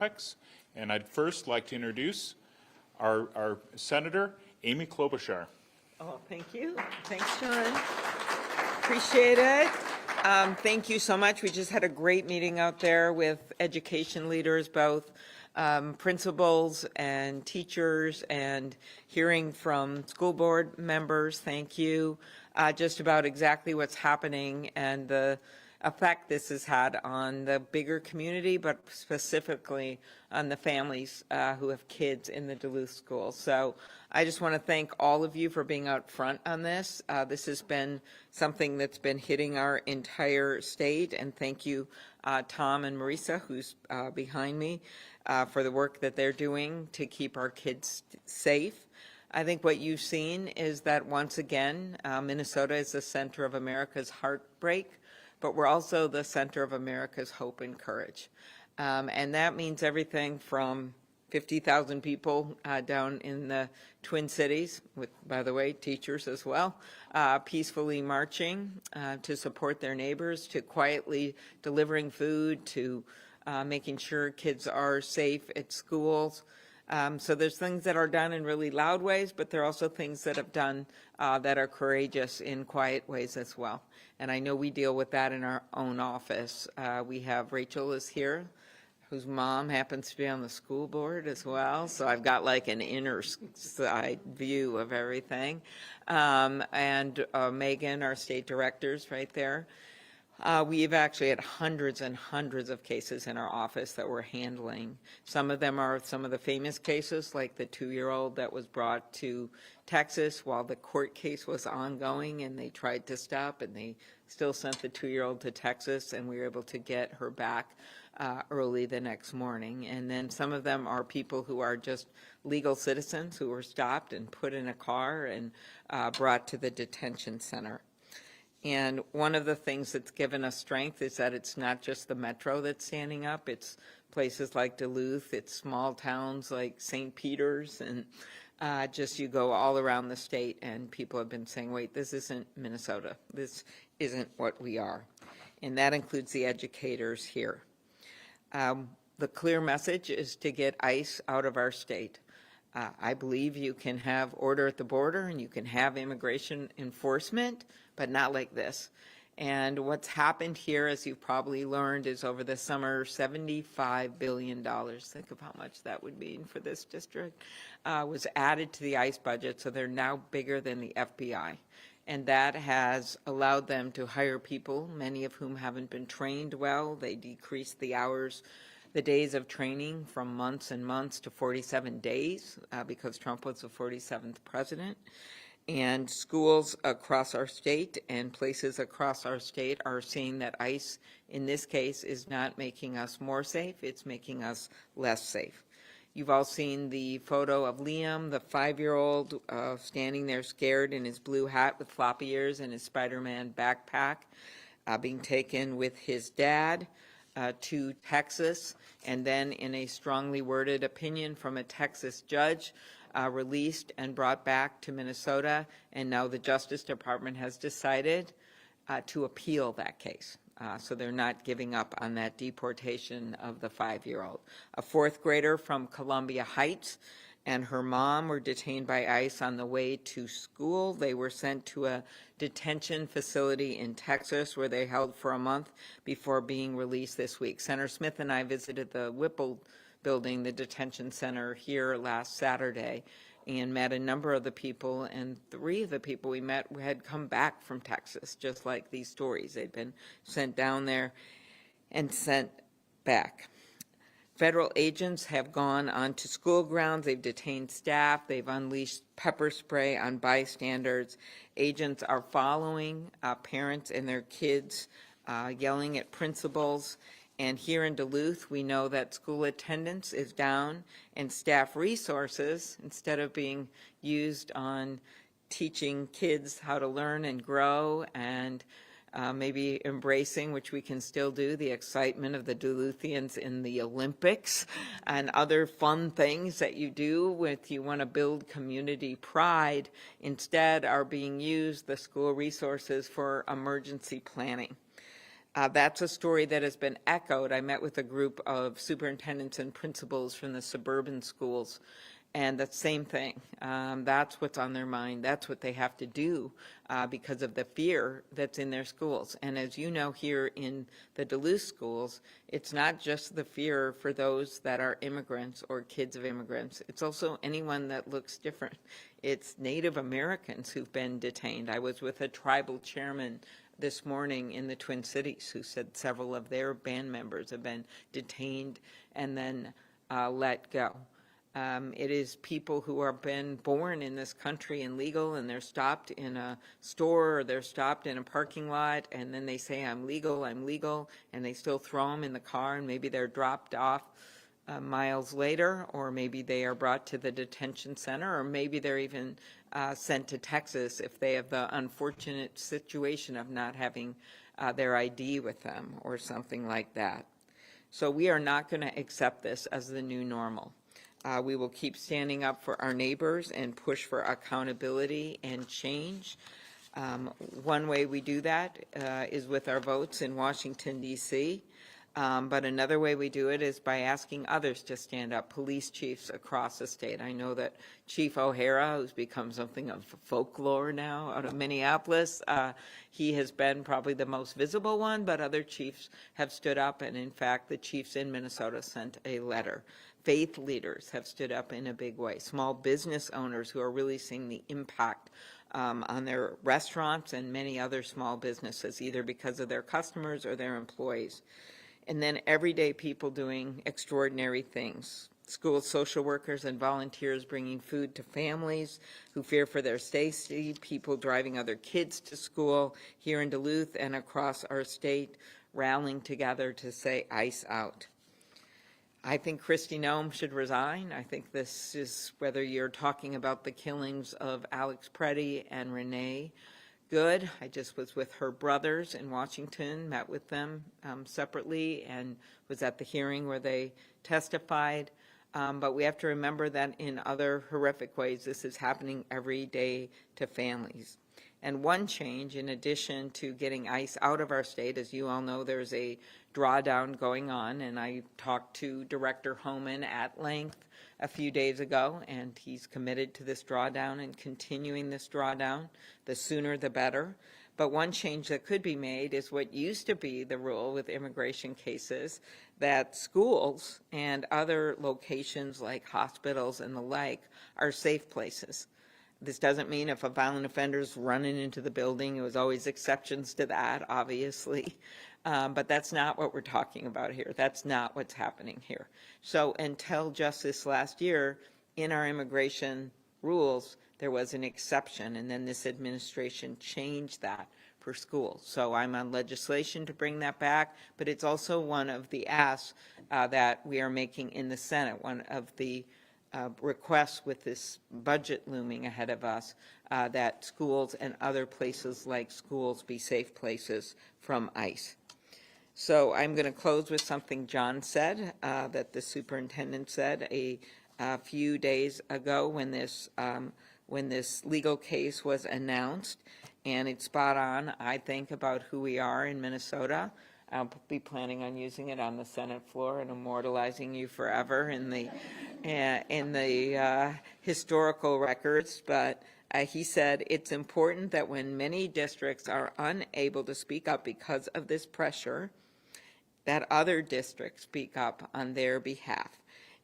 topics. And I'd first like to introduce our Senator, Amy Klobuchar. Oh, thank you. Thanks, John. Appreciate it. Thank you so much. We just had a great meeting out there with education leaders, both principals and teachers, and hearing from school board members. Thank you. Just about exactly what's happening and the effect this has had on the bigger community, but specifically on the families who have kids in the Duluth schools. So I just want to thank all of you for being out front on this. This has been something that's been hitting our entire state, and thank you, Tom and Marisa, who's behind me, for the work that they're doing to keep our kids safe. I think what you've seen is that once again, Minnesota is the center of America's heartbreak, but we're also the center of America's hope and courage. And that means everything from 50,000 people down in the Twin Cities, with, by the way, teachers as well, peacefully marching to support their neighbors, to quietly delivering food, to making sure kids are safe at schools. So there's things that are done in really loud ways, but there are also things that have done that are courageous in quiet ways as well. And I know we deal with that in our own office. We have Rachel is here, whose mom happens to be on the school board as well. So I've got like an inner side view of everything. And Megan, our state director's right there. We've actually had hundreds and hundreds of cases in our office that we're handling. Some of them are some of the famous cases, like the 2-year-old that was brought to Texas while the court case was ongoing, and they tried to stop, and they still sent the 2-year-old to Texas, and we were able to get her back early the next morning. And then some of them are people who are just legal citizens who were stopped and put in a car and brought to the detention center. And one of the things that's given us strength is that it's not just the metro that's standing up. It's places like Duluth. It's small towns like St. Peter's. And just you go all around the state, and people have been saying, wait, this isn't Minnesota. This isn't what we are. And that includes the educators here. The clear message is to get ICE out of our state. I believe you can have order at the border and you can have immigration enforcement, but not like this. And what's happened here, as you've probably learned, is over the summer, $75 billion, think of how much that would mean for this district, was added to the ICE budget, so they're now bigger than the FBI. And that has allowed them to hire people, many of whom haven't been trained well. They decreased the hours, the days of training from months and months to 47 days because Trump was the 47th president. And schools across our state and places across our state are seeing that ICE, in this case, is not making us more safe, it's making us less safe. You've all seen the photo of Liam, the 5-year-old, standing there scared in his blue hat with floppy ears and his Spider-Man backpack, being taken with his dad to Texas, and then in a strongly worded opinion from a Texas judge, released and brought back to Minnesota. And now the Justice Department has decided to appeal that case. So they're not giving up on that deportation of the 5-year-old. A 4th grader from Columbia Heights and her mom were detained by ICE on the way to school. They were sent to a detention facility in Texas where they held for a month before being released this week. Senator Smith and I visited the Whipple building, the detention center, here last Saturday, and met a number of the people, and 3 of the people we met had come back from Texas, just like these stories. They'd been sent down there and sent back. Federal agents have gone onto school grounds. They've detained staff. They've unleashed pepper spray on bystanders. Agents are following parents and their kids, yelling at principals. And here in Duluth, we know that school attendance is down, and staff resources, instead of being used on teaching kids how to learn and grow and maybe embracing, which we can still do, the excitement of the Duluthians in the Olympics and other fun things that you do if you want to build community pride, instead are being used, the school resources, for emergency planning. That's a story that has been echoed. I met with a group of superintendents and principals from the suburban schools, and the same thing. That's what's on their mind. That's what they have to do because of the fear that's in their schools. And as you know, here in the Duluth schools, it's not just the fear for those that are immigrants or kids of immigrants. It's also anyone that looks different. It's Native Americans who've been detained. I was with a tribal chairman this morning in the Twin Cities who said several of their band members have been detained and then let go. It is people who have been born in this country and legal, and they're stopped in a store or they're stopped in a parking lot, and then they say, I'm legal, and they still throw them in the car, and maybe they're dropped off miles later, or maybe they are brought to the detention center, or maybe they're even sent to Texas if they have the unfortunate situation of not having their ID with them or something like that. So we are not going to accept this as the new normal. We will keep standing up for our neighbors and push for accountability and change. One way we do that is with our votes in Washington, D.C., but another way we do it is by asking others to stand up, police chiefs across the state. I know that Chief O'Hara, who's become something of folklore now out of Minneapolis, he has been probably the most visible one, but other chiefs have stood up, and in fact, the chiefs in Minnesota sent a letter. Faith leaders have stood up in a big way. Small business owners who are really seeing the impact on their restaurants and many other small businesses, either because of their customers or their employees. And then everyday people doing extraordinary things. School social workers and volunteers bringing food to families who fear for their safety, people driving other kids to school here in Duluth and across our state, rallying together to say ICE out. I think Kristi Noem should resign. I think this is, whether you're talking about the killings of Alex Preddy and Renee Good. I just was with her brothers in Washington, met with them separately, and was at the hearing where they testified. But we have to remember that in other horrific ways, this is happening every day to families. And one change, in addition to getting ICE out of our state, as you all know, there's a drawdown going on, and I talked to Director Homan at length a few days ago, and he's committed to this drawdown and continuing this drawdown. The sooner the better. But one change that could be made is what used to be the rule with immigration cases, that schools and other locations like hospitals and the like are safe places. This doesn't mean if a violent offender's running into the building. It was always exceptions to that, obviously. But that's not what we're talking about here. That's not what's happening here. So until just this last year, in our immigration rules, there was an exception, and then this administration changed that for schools. So I'm on legislation to bring that back, but it's also one of the asks that we are making in the Senate, one of the requests with this budget looming ahead of us, that schools and other places like schools be safe places from ICE. So I'm going to close with something John said, that the superintendent said a few days ago when this legal case was announced, and it's spot on, I think, about who we are in Minnesota. I'll be planning on using it on the Senate floor and immortalizing you forever in the historical records. But he said it's important that when many districts are unable to speak up because of this pressure, that other districts speak up on their behalf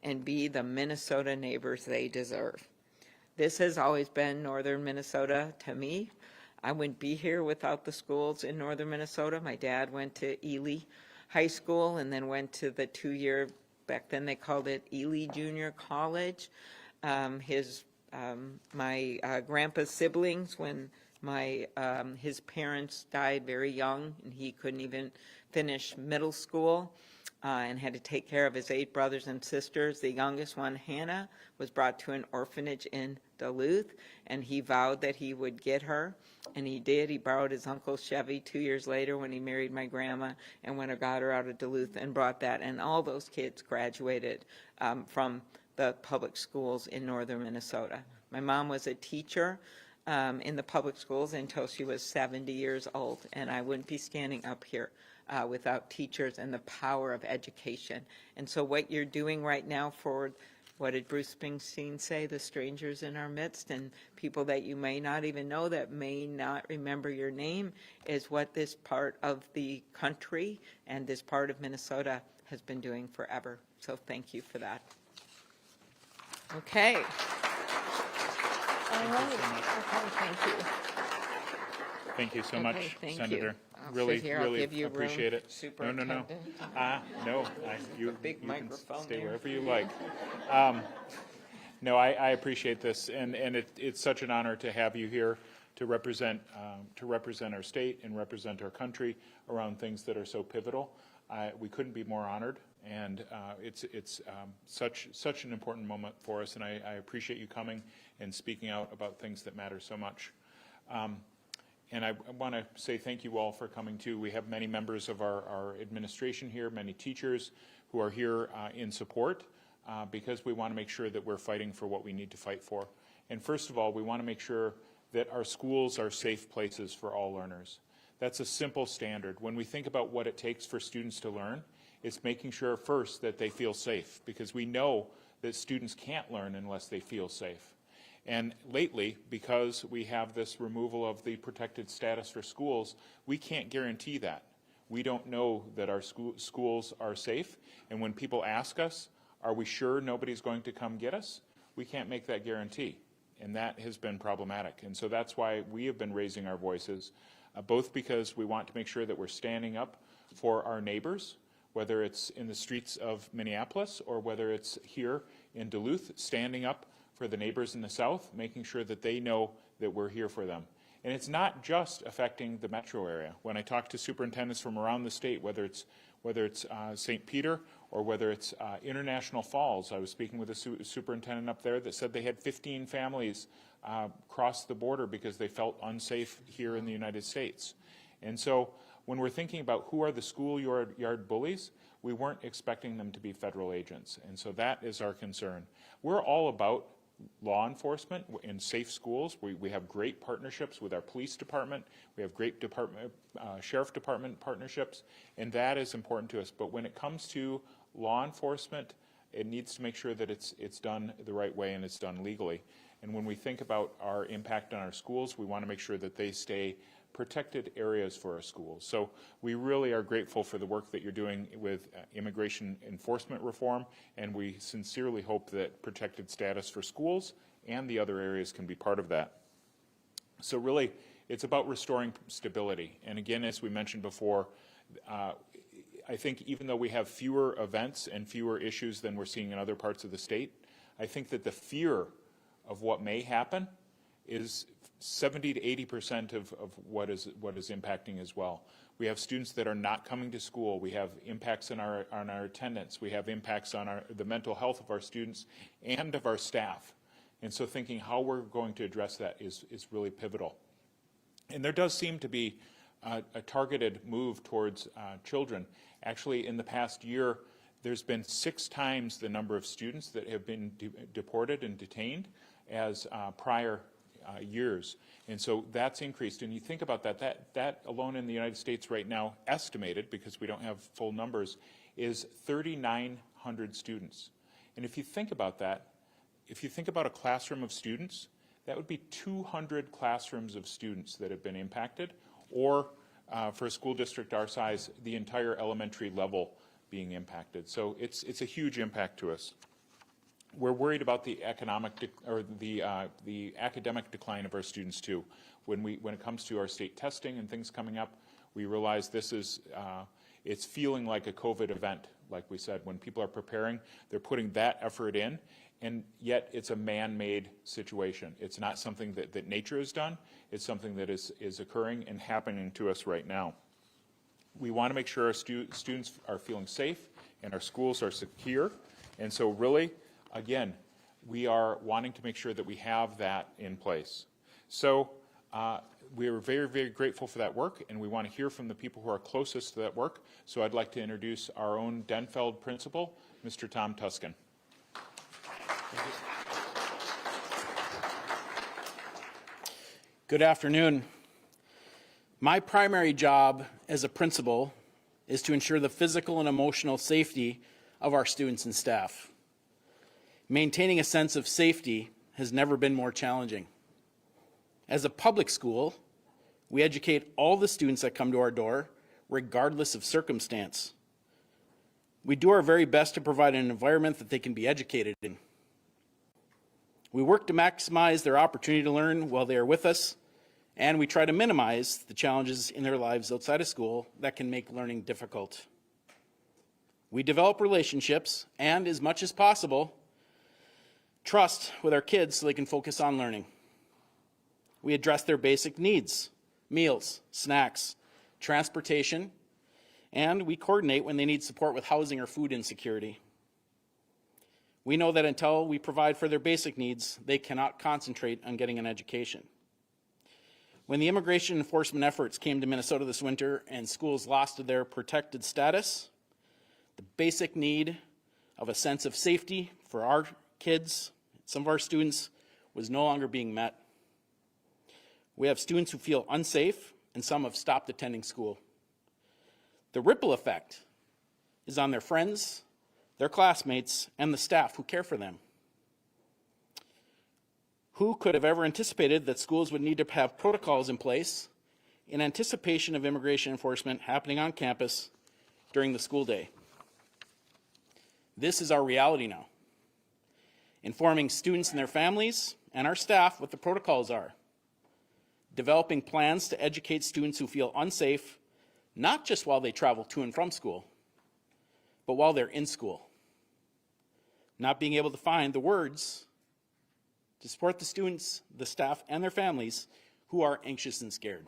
and be the Minnesota neighbors they deserve. This has always been northern Minnesota to me. I wouldn't be here without the schools in northern Minnesota. My dad went to Ely High School and then went to the 2-year, back then they called it Ely Junior College. My grandpa's siblings, when his parents died very young and he couldn't even finish middle school and had to take care of his 8 brothers and sisters. The youngest one, Hannah, was brought to an orphanage in Duluth, and he vowed that he would get her, and he did. He borrowed his uncle's Chevy 2 years later when he married my grandma and went and got her out of Duluth and brought that, and all those kids graduated from the public schools in northern Minnesota. My mom was a teacher in the public schools until she was 70 years old, and I wouldn't be standing up here without teachers and the power of education. And so what you're doing right now for, what did Bruce Springsteen say, the strangers in our midst and people that you may not even know, that may not remember your name, is what this part of the country and this part of Minnesota has been doing forever. So thank you for that. Okay. All right. Okay, thank you. Thank you so much, Okay, thank you. Senator. I'll Really, sit here. I'll really give you room, appreciate it. No, Superintendent. you big can microphone stay there. wherever you like. No, I appreciate this, and it's such an honor to have you here to represent our state and represent our country around things that are so pivotal. We couldn't be more honored, and it's such an important moment for us, and I appreciate you coming and speaking out about things that matter so much. And I want to say thank you all for coming too. We have many members of our administration here, many teachers who are here in support because we want to make sure that we're fighting for what we need to fight for. And first of all, we want to make sure that our schools are safe places for all learners. That's a simple standard. When we think about what it takes for students to learn, it's making sure first that they feel safe, because we know that students can't learn unless they feel safe. And lately, because we have this removal of the protected status for schools, we can't guarantee that. We don't know that our schools are safe. And when people ask us, are we sure nobody's going to come get us? We can't make that guarantee. And that has been problematic. And so that's why we have been raising our voices, both because we want to make sure that we're standing up for our neighbors, whether it's in the streets of Minneapolis or whether it's here in Duluth, standing up for the neighbors in the South, making sure that they know that we're here for them. And it's not just affecting the metro area. When I talk to superintendents from around the state, whether it's St. Peter or whether it's International Falls, I was speaking with a superintendent up there that said they had 15 families cross the border because they felt unsafe here in the United States. And so when we're thinking about who are the schoolyard bullies, we weren't expecting them to be federal agents. And so that is our concern. We're all about law enforcement in safe schools. We have great partnerships with our police department. We have great sheriff department partnerships, and that is important to us. But when it comes to law enforcement, it needs to make sure that it's done the right way and it's done legally. And when we think about our impact on our schools, we want to make sure that they stay protected areas for our schools. So we really are grateful for the work that you're doing with immigration enforcement reform, and we sincerely hope that protected status for schools and the other areas can be part of that. So really, it's about restoring stability. And again, as we mentioned before, I think even though we have fewer events and fewer issues than we're seeing in other parts of the state, I think that the fear of what may happen is 70 to 80% of what is impacting as well. We have students that are not coming to school. We have impacts on our attendance. We have impacts on the mental health of our students and of our staff. And so thinking how we're going to address that is really pivotal. And there does seem to be a targeted move towards children. Actually, in the past year, there's been 6 times the number of students that have been deported and detained as prior years. And so that's increased. And you think about that alone in the United States right now, estimated, because we don't have full numbers, is 3,900 students. And if you think about that, if you think about a classroom of students, that would be 200 classrooms of students that have been impacted, or for a school district our size, the entire elementary level being impacted. So it's a huge impact to us. We're worried about the the academic decline of our students too. When it comes to our state testing and things coming up, we realize this is it's feeling like a COVID event. Like we said, when people are preparing, they're putting that effort in, and yet it's a man-made situation. It's not something that nature has done. It's something that is occurring and happening to us right now. We want to make sure our students are feeling safe and our schools are secure, and so really, again, we are wanting to make sure that we have that in place. So we are very, very grateful for that work, and we want to hear from the people who are closest to that work. So I'd like to introduce our own Denfeld principal, Mr. Tom Tuscan. Good afternoon. My primary job as a principal is to ensure the physical and emotional safety of our students and staff. Maintaining a sense of safety has never been more challenging. As a public school, we educate all the students that come to our door, regardless of circumstance. We do our very best to provide an environment that they can be educated in. We work to maximize their opportunity to learn while they are with us, and we try to minimize the challenges in their lives outside of school that can make learning difficult. We develop relationships and, as much as possible, trust with our kids so they can focus on learning. We address their basic needs, meals, snacks, transportation, and we coordinate when they need support with housing or food insecurity. We know that until we provide for their basic needs, they cannot concentrate on getting an education. When the immigration enforcement efforts came to Minnesota this winter and schools lost their protected status, the basic need of a sense of safety for our kids, some of our students, was no longer being met. We have students who feel unsafe, and some have stopped attending school. The ripple effect is on their friends, their classmates, and the staff who care for them. Who could have ever anticipated that schools would need to have protocols in place in anticipation of immigration enforcement happening on campus during the school day? This is our reality now. Informing students and their families and our staff what the protocols are. Developing plans to educate students who feel unsafe, not just while they travel to and from school, but while they're in school. Not being able to find the words to support the students, the staff, and their families who are anxious and scared.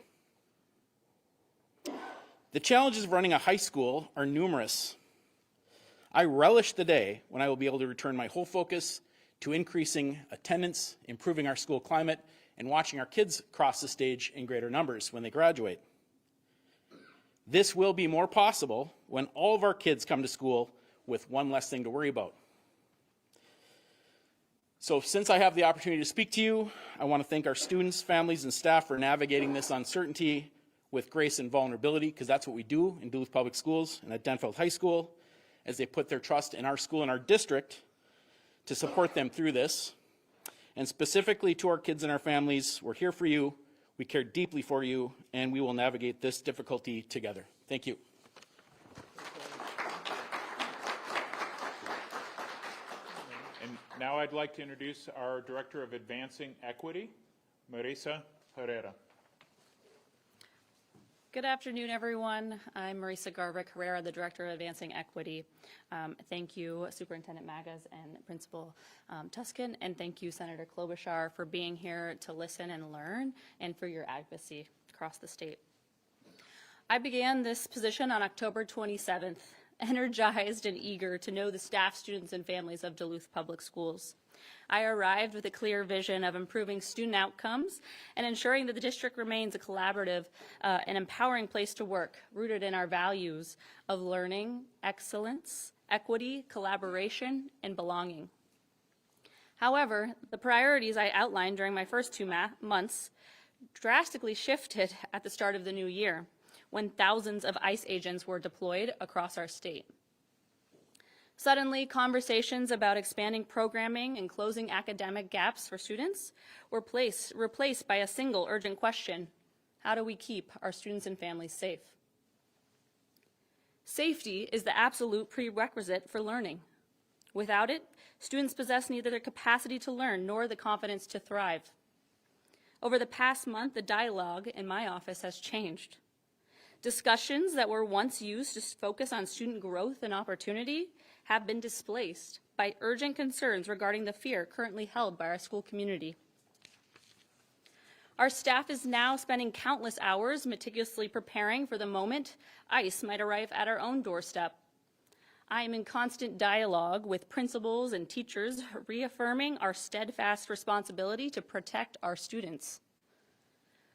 The challenges of running a high school are numerous. I relish the day when I will be able to return my whole focus to increasing attendance, improving our school climate, and watching our kids cross the stage in greater numbers when they graduate. This will be more possible when all of our kids come to school with one less thing to worry about. So since I have the opportunity to speak to you, I want to thank our students, families, and staff for navigating this uncertainty with grace and vulnerability, because that's what we do in Duluth Public Schools and at Denfeld High School, as they put their trust in our school and our district to support them through this. And specifically to our kids and our families, we're here for you, we care deeply for you, and we will navigate this difficulty together. Thank you. And now I'd like to introduce our Director of Advancing Equity, Marisa Herrera. Good afternoon, everyone. I'm Marisa Garvick Herrera, the Director of Advancing Equity. Thank you, Superintendent Magas and Principal Tuscan, and thank you, Senator Klobuchar, for being here to listen and learn, and for your advocacy across the state. I began this position on October 27th, energized and eager to know the staff, students, and families of Duluth Public Schools. I arrived with a clear vision of improving student outcomes and ensuring that the district remains a collaborative and empowering place to work, rooted in our values of learning, excellence, equity, collaboration, and belonging. However, the priorities I outlined during my first 2 months drastically shifted at the start of the new year, when thousands of ICE agents were deployed across our state. Suddenly, conversations about expanding programming and closing academic gaps for students were replaced by a single urgent question: how do we keep our students and families safe? Safety is the absolute prerequisite for learning. Without it, students possess neither the capacity to learn nor the confidence to thrive. Over the past month, the dialogue in my office has changed. Discussions that were once used to focus on student growth and opportunity have been displaced by urgent concerns regarding the fear currently held by our school community. Our staff is now spending countless hours meticulously preparing for the moment ICE might arrive at our own doorstep. I am in constant dialogue with principals and teachers, reaffirming our steadfast responsibility to protect our students.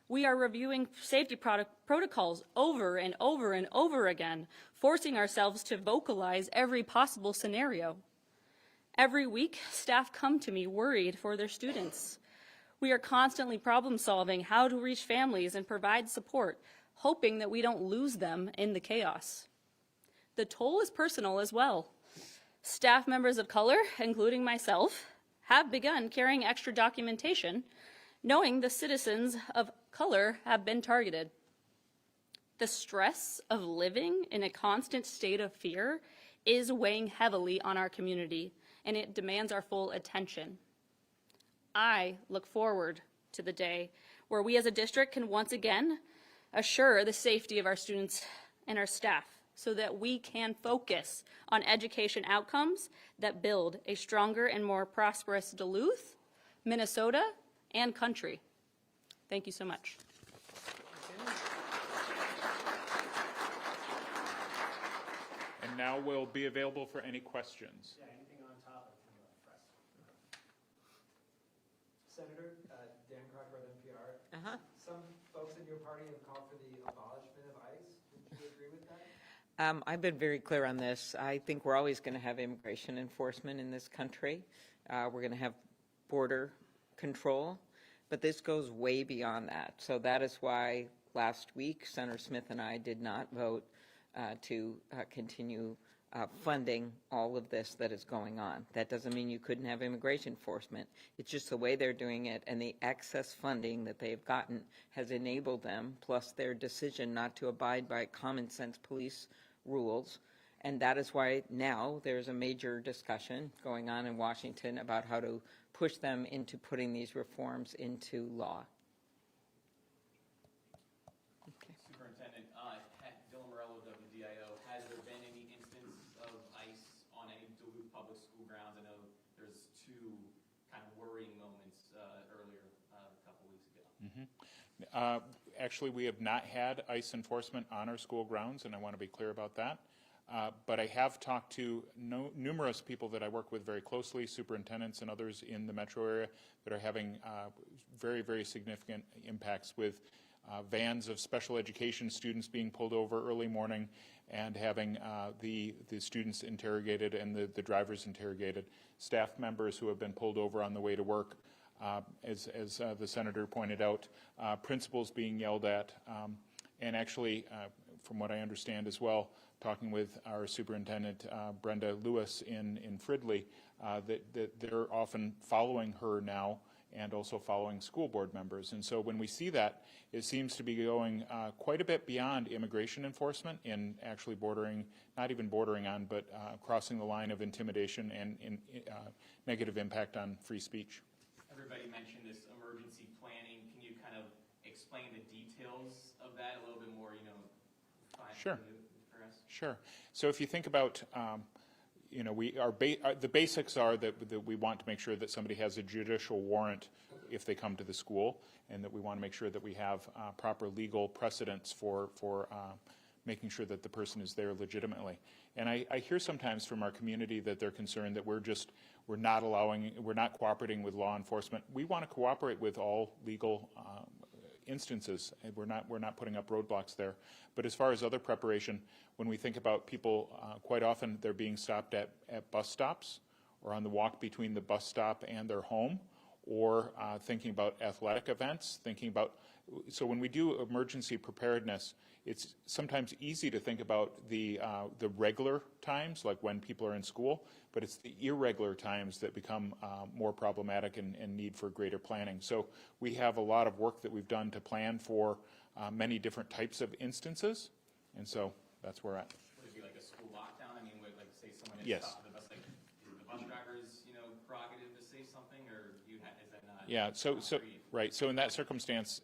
We are reviewing safety protocols over and over and over again, forcing ourselves to vocalize every possible scenario. Every week, staff come to me worried for their students. We are constantly problem solving how to reach families and provide support, hoping that we don't lose them in the chaos. the toll is personal as well. Staff members of color, including myself, have begun carrying extra documentation, knowing the citizens of color have been targeted. The stress of living in a constant state of fear is weighing heavily on our community, and it demands our full attention. I look forward to the day where we as a district can once again assure the safety of our students and our staff so that we can focus on education outcomes that build a stronger and more prosperous Duluth, Minnesota, and country. Thank you so much. And now we'll be available for any questions. Yeah, anything on topic from the press? Senator, Dan Crocker with NPR. Some folks in your party have called for the abolishment of ICE. Would you agree with that? I've been very clear on this. I think we're always going to have immigration enforcement in this country. We're going to have border control, but this goes way beyond that. So that is why last week Senator Smith and I did not vote to continue funding all of this that is going on. That doesn't mean you couldn't have immigration enforcement. It's just the way they're doing it, and the excess funding that they've gotten has enabled them, plus their decision not to abide by common sense police rules. And that is why now there's a major discussion going on in Washington about how to push them into putting these reforms into law. Superintendent, Dylan Morello, WDIO, has there been any instance of ICE on any Duluth public school grounds? I know there's two kind of worrying moments earlier a couple weeks ago. Actually, we have not had ICE enforcement on our school grounds, and I want to be clear about that. But I have talked to numerous people that I work with very closely, superintendents and others in the metro area that are having very, very significant impacts with vans of special education students being pulled over early morning and having the students interrogated and the drivers interrogated, staff members who have been pulled over on the way to work, as the senator pointed out, principals being yelled at, and actually, from what I understand as well, talking with our superintendent, Brenda Lewis in Fridley, that they're often following her now and also following school board members. And so when we see that, it seems to be going quite a bit beyond immigration enforcement and actually bordering, not even bordering on, but crossing the line of intimidation and negative impact on free speech. Everybody mentioned this emergency planning. Can you kind of explain the details of that a little bit more, Sure. for us? Sure. So if you think about, the basics are that we want to make sure that somebody has a judicial warrant if they come to the school, and that we want to make sure that we have proper legal precedents for making sure that the person is there legitimately. And I hear sometimes from our community that they're concerned that we're not cooperating with law enforcement. We want to cooperate with all legal instances, and we're not putting up roadblocks there. But as far as other preparation, when we think about people, quite often they're being stopped at bus stops or on the walk between the bus stop and their home, or thinking about athletic events, so when we do emergency preparedness, it's sometimes easy to think about the regular times, like when people are in school, but it's the irregular times that become more problematic and need for greater planning. So we have a lot of work that we've done to plan for many different types of instances, and so that's where we're at. Would it be like a school lockdown? I mean, would like say someone is Yes. stopped the bus, like is the bus driver's prerogative to say something, or is that not? Yeah, right. So in that circumstance,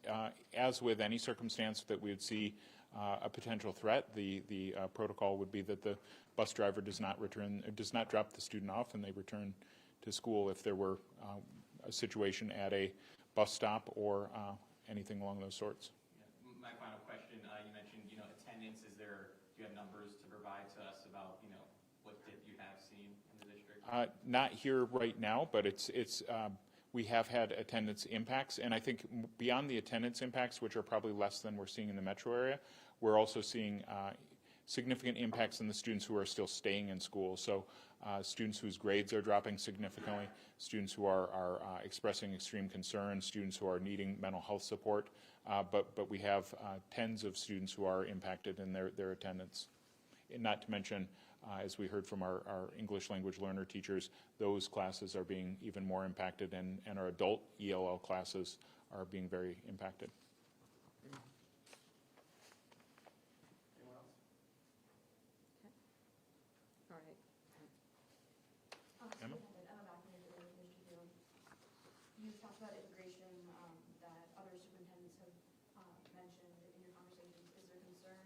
as with any circumstance that we would see a potential threat, the protocol would be that the bus driver does not drop the student off, and they return to school if there were a situation at a bus stop or anything along those sorts. Yeah. My final question: you mentioned attendance. Do you have numbers to provide to us about what dip you have seen in the district? Not here right now, but we have had attendance impacts, and I think beyond the attendance impacts, which are probably less than we're seeing in the metro area, we're also seeing significant impacts in the students who are still staying in school. So students whose grades are dropping significantly, students who are expressing extreme concern, students who are needing mental health support, but we have tens of students who are impacted in their attendance. not to mention, as we heard from our English language learner teachers, those classes are being even more impacted, and our adult ELL classes are being very impacted. All right. Emma? Emma Backman, you talked about immigration that other superintendents have mentioned in your conversations. Is there concern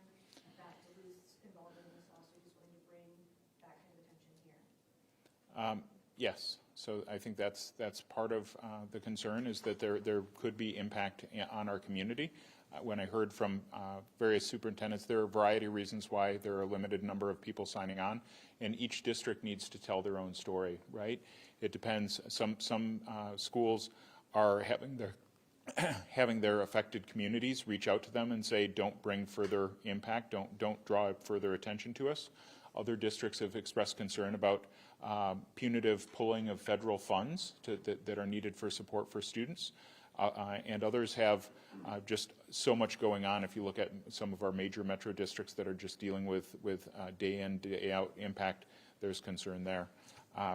that Duluth's involvement in this lawsuit is going to bring that kind of attention here? Yes. So I think that's part of the concern, is that there could be impact on our community. When I heard from various superintendents, there are a variety of reasons why there are a limited number of people signing on, and each district needs to tell their own story, right? It depends. Some schools are having their affected communities reach out to them and say, don't bring further impact, don't draw further attention to us. Other districts have expressed concern about punitive pulling of federal funds that are needed for support for students. And others have just so much going on. If you look at some of our major metro districts that are just dealing with day in, day out impact, there's concern there.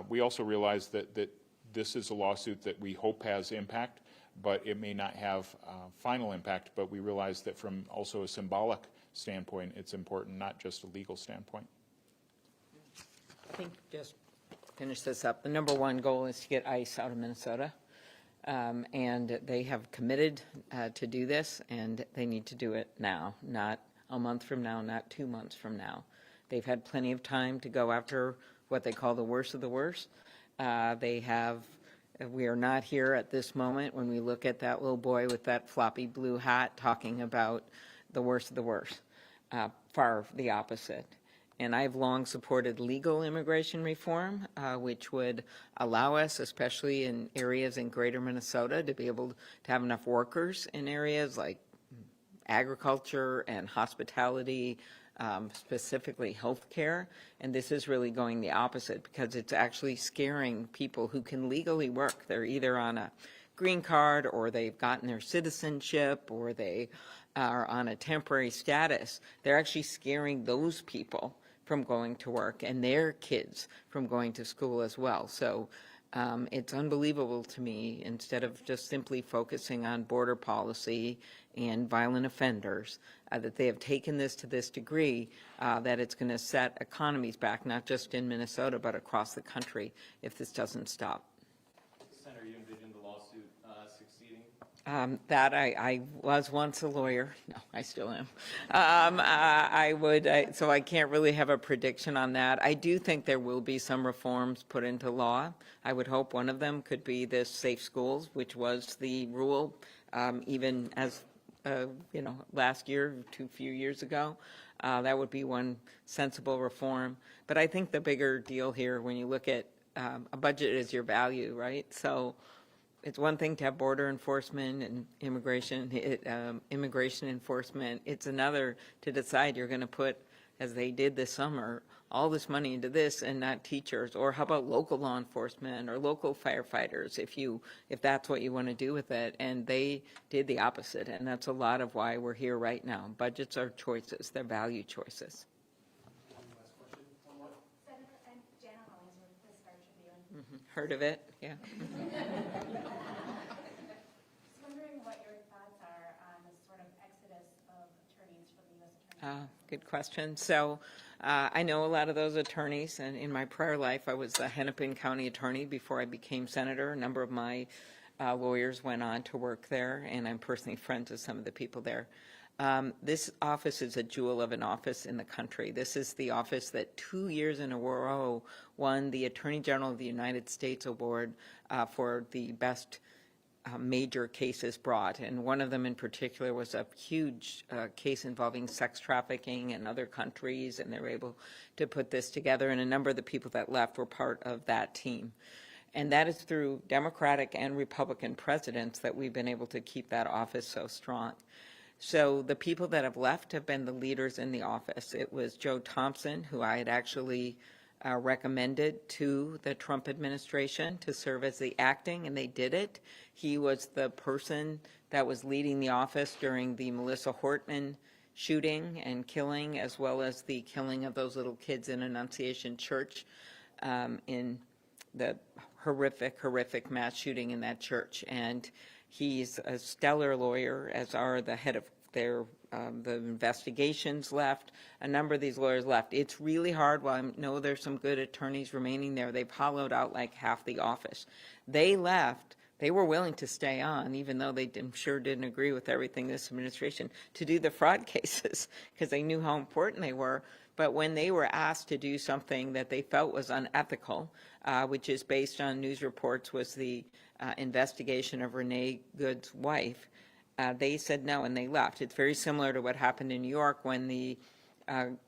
We also realize that this is a lawsuit that we hope has impact, but it may not have final impact. But we realize that from also a symbolic standpoint, it's important, not just a legal standpoint. I think just finish this up. The number one goal is to get ICE out of Minnesota. And they have committed to do this, and they need to do it now, not a month from now, not 2 months from now. They've had plenty of time to go after what they call the worst of the worst. We are not here at this moment when we look at that little boy with that floppy blue hat talking about the worst of the worst. Far the opposite. And I've long supported legal immigration reform, which would allow us, especially in areas in greater Minnesota, to be able to have enough workers in areas like agriculture and hospitality, specifically healthcare. And this is really going the opposite, because it's actually scaring people who can legally work. They're either on a green card, or they've gotten their citizenship, or they are on a temporary status. They're actually scaring those people from going to work, and their kids from going to school as well. So it's unbelievable to me, instead of just simply focusing on border policy and violent offenders, that they have taken this to this degree, that it's going to set economies back, not just in Minnesota, but across the country, if this doesn't stop. Senator, you envision the lawsuit succeeding? That I was once a lawyer. No, I still am. So I can't really have a prediction on that. I do think there will be some reforms put into law. I would hope one of them could be this safe schools, which was the rule even as, last year, few years ago. That would be one sensible reform. But I think the bigger deal here, when you look at a budget, is your value, right? So it's one thing to have border enforcement and immigration enforcement. It's another to decide you're going to put, as they did this summer, all this money into this and not teachers. Or how about local law enforcement or local firefighters, if that's what you want to do with it. And they did the opposite, and that's a lot of why we're here right now. Budgets are choices, they're value choices. Senator, I'm Jana Hollings with the Star Tribune. Heard of it? Yeah. Just wondering what your thoughts are on this sort of exodus of attorneys from the U.S. Attorney. Good question. So I know a lot of those attorneys, and in my prior life, I was the Hennepin County attorney before I became senator. A number of my lawyers went on to work there, and I'm personally friends with some of the people there. This office is a jewel of an office in the country. This is the office that 2 years in a row won the Attorney General of the United States Award for the best major cases brought. And one of them in particular was a huge case involving sex trafficking in other countries, and they were able to put this together. And a number of the people that left were part of that team. And that is through Democratic and Republican presidents that we've been able to keep that office so strong. So the people that have left have been the leaders in the office. It was Joe Thompson, who I had actually recommended to the Trump administration to serve as the acting, and they did it. He was the person that was leading the office during the Melissa Hortman shooting and killing, as well as the killing of those little kids in Annunciation Church, in the horrific mass shooting in that church. And he's a stellar lawyer, as are the head of their the investigations left. A number of these lawyers left. It's really hard. While I know there's some good attorneys remaining there, they've hollowed out like half the office. They left. They were willing to stay on, even though they, I'm sure, didn't agree with everything this administration, to do the fraud cases because they knew how important they were. But when they were asked to do something that they felt was unethical, which is based on news reports, was the investigation of Renee Good's wife, they said no and they left. It's very similar to what happened in New York when the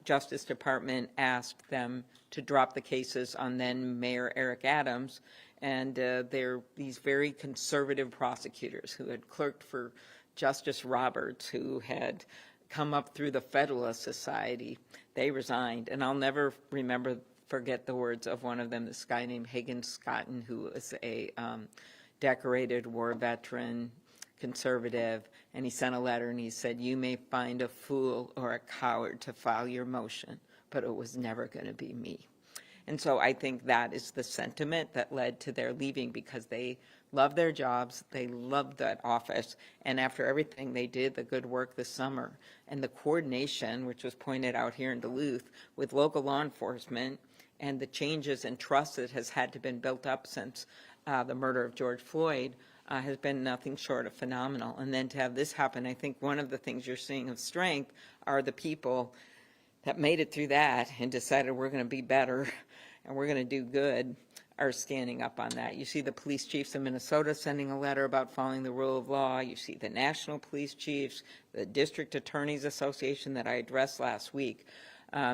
Justice Department asked them to drop the cases on then Mayor Eric Adams. And they're these very conservative prosecutors who had clerked for Justice Roberts, who had come up through the Federalist Society. They resigned. And I'll never forget the words of one of them, this guy named Hagen Scotton, who was a decorated war veteran, conservative, and he sent a letter and he said, "You may find a fool or a coward to file your motion, but it was never going to be me." And so I think that is the sentiment that led to their leaving, because they love their jobs, they loved that office, and after everything they did, the good work this summer, and the coordination, which was pointed out here in Duluth, with local law enforcement, and the changes in trust that has had to been built up since the murder of George Floyd, has been nothing short of phenomenal. And then to have this happen, I think one of the things you're seeing of strength are the people that made it through that and decided we're going to be better and we're going to do good, are standing up on that. You see the police chiefs in Minnesota sending a letter about following the rule of law. You see the national police chiefs, the District Attorneys Association that I addressed last week.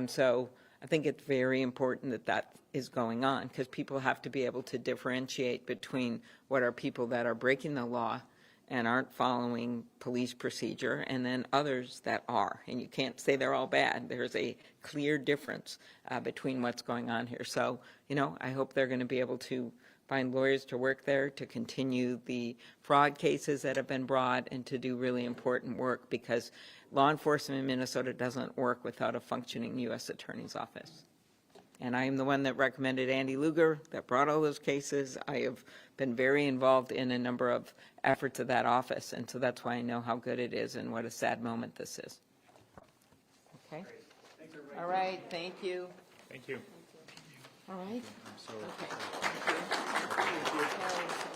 So I think it's very important that that is going on, because people have to be able to differentiate between what are people that are breaking the law and aren't following police procedure, and then others that are. And you can't say they're all bad. There's a clear difference between what's going on here. So, you know, I hope they're going to be able to find lawyers to work there, to continue the fraud cases that have been brought, and to do really important work, because law enforcement in Minnesota doesn't work without a functioning U.S. Attorney's Office. And I am the one that recommended Andy Lugar, that brought all those cases. I have been very involved in a number of efforts of that office, and so that's why I know how good it is and what a sad moment this is. Okay? All right, thank you. Thank you. All right. So, Okay. Thank you.